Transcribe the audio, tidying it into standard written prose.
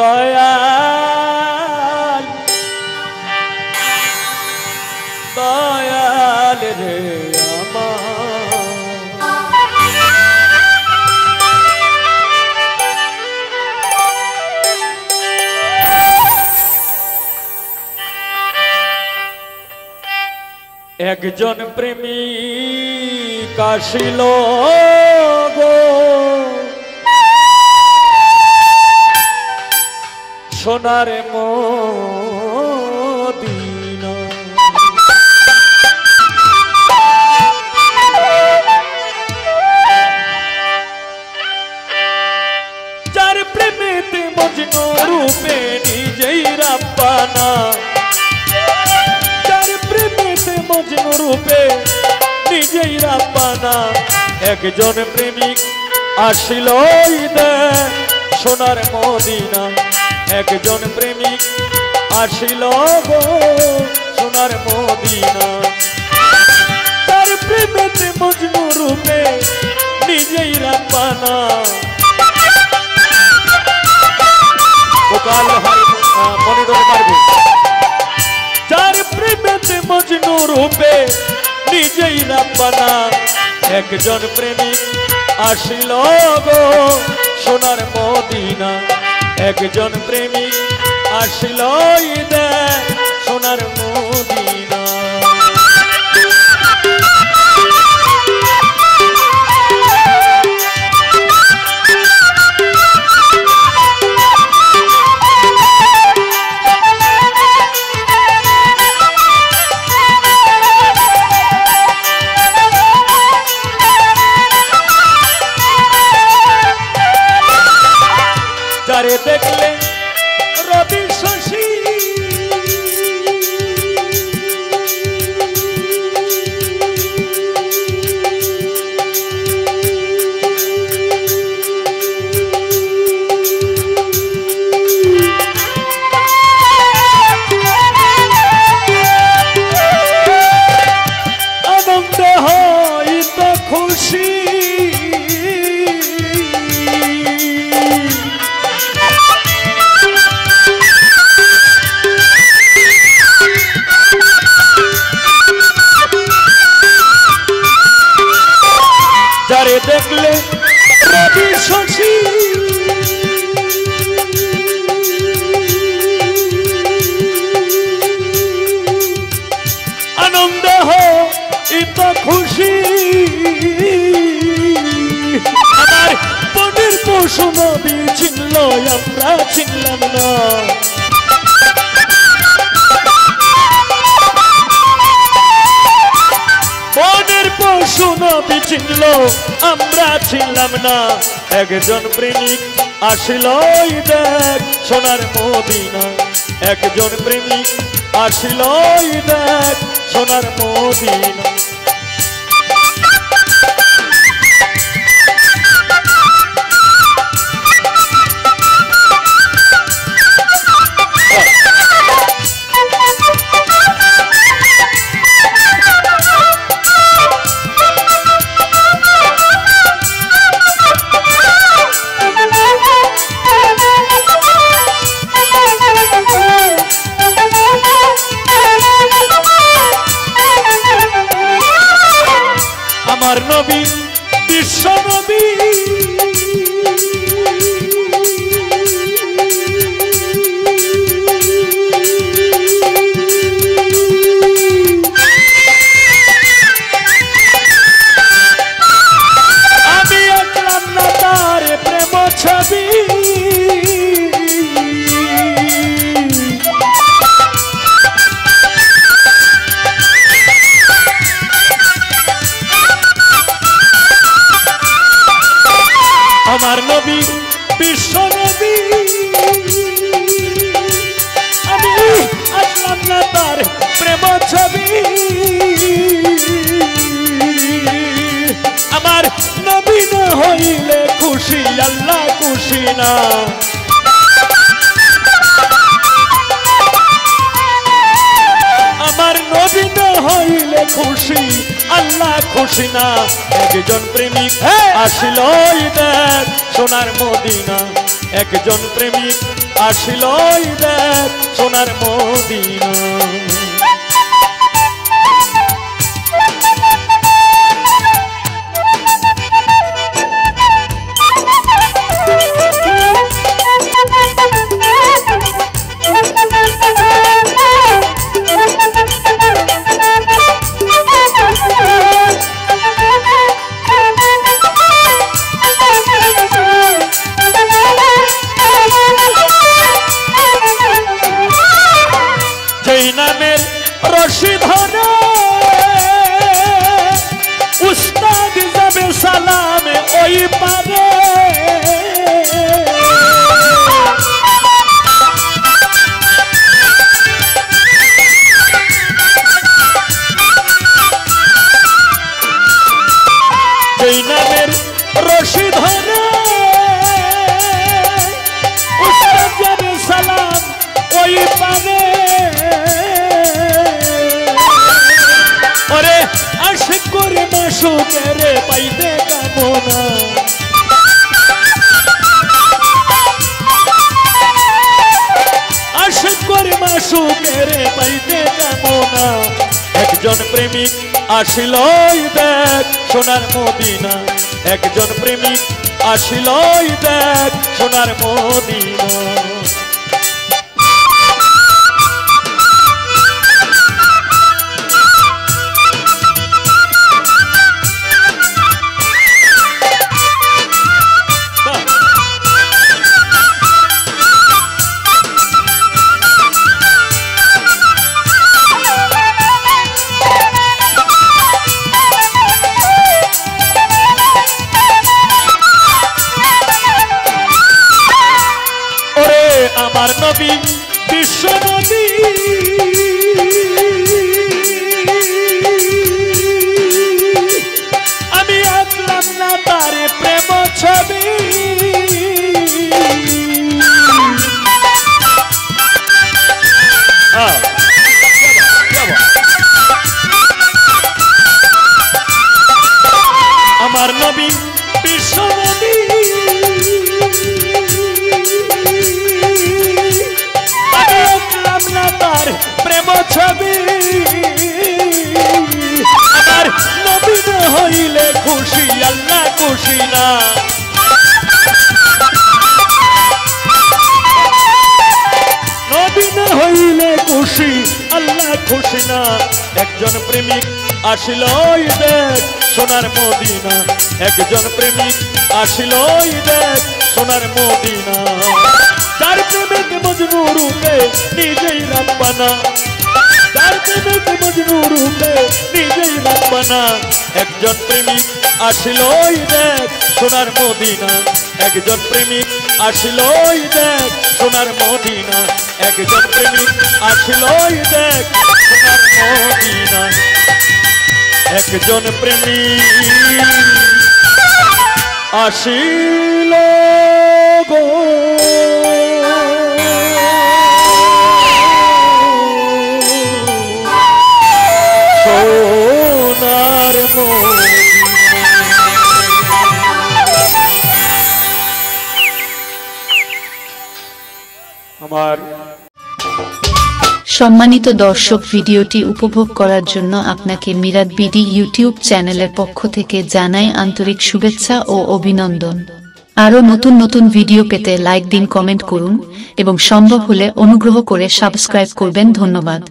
দয়াল দয়াল রে একজন প্রেমিক আসিল গো সোনার মদিনা যার প্রেমেতে মজনু রূপে নিজেই রাব্বানা মজনু রূপে নিজেই রাব্বানা একজন প্রেমিক আসিল সোনার মদিনা একজন প্রেমিক আসিল গো সোনার মদিনা তার প্রেমেতে মজনু রূপে নিজেই রাব্বানা কাল হয় মনে ধরে পারবে যার প্রেমেতে মজনু রূপে নিজেই রাব্বানা একজন প্রেমিক আসিল গো সোনার মদিনা একজন প্রেমিক আসিল সোনার মদিনা যারে দেখলে রবি শশী আনন্দে হইত খুশি যারে দেখলে রবি শশী আনন্দ হইত খুশি আমার পনের পশু নবী চিনল আমরা চিনলাম না মনের পশু নবী চিনল আমরা ছিলাম না একজন প্রেমিক আসিল দেখ সোনার মদিনা একজন প্রেমিক আসিল দেখ সোনার মদিনা আমার নবী বিশ্ব নবী আমি আঁকলাম না তার প্রেম ছবি আমার নবী বিশ্ব নবী আমি আসলাম না তার প্রেম ছবি আমার নবী না হইলে খুশি আল্লাহ খুশি না আমার নবী না হইলে খুশি আল্লাহ খুশি না একজন প্রেমিক আসিল দেখ সোনার মদিনা একজন প্রেমিক আসিল দেখ সোনার মদিনা। যেই নামের রশি ধরে উস্তাদ যাবে সালামে ওই পারে, যেই নামের রশি ধরে উস্তাদ যাবে সালাম ওই পারে। ওরে আশিক করে মাশুকের পাইতে কামনা, আশিক করে মাশুকের পাইতে কামনা। একজন প্রেমিক আসিল দেখ সোনার মদিনা, একজন প্রেমিক আসিল দেখ সোনার মদিনা। আমার নবী বিশ্ব নবী আমি আঁকলাম না তার প্রেম ছবি। আমার নবী বিশ্ব নবী তার প্রেম ছবি। আমার নবী না হইলে খুশি আল্লাহ খুশি না, নবী না হইলে খুশি আল্লাহ খুশি না। একজন প্রেমিক আসিল দেখ সোনার মদিনা, একজন প্রেমিক আসিল দেখ সোনার মদিনা। তার প্রেমিক মজনু রূপে নিজেই রাব্বানা, তার প্রেমিক মজনু রূপে নিজেই রাব্বানা। একজন প্রেমিক আসিল দেখ সোনার মদিনা, একজন প্রেমিক আসিল দেখ সোনার মদিনা, একজন প্রেমিক আসিল দেখ সোনার মদিনা। একজন প্রেমিক আসিল গো সোনার মদিনা। আমার সম্মানিত দর্শক, ভিডিওটি উপভোগ করার জন্য আপনাকে মিরাত বিডি ইউটিউব চ্যানেলের পক্ষ থেকে জানাই আন্তরিক শুভেচ্ছা ও অভিনন্দন। আরও নতুন নতুন ভিডিও পেতে লাইক দিন, কমেন্ট করুন এবং সম্ভব হলে অনুগ্রহ করে সাবস্ক্রাইব করবেন। ধন্যবাদ।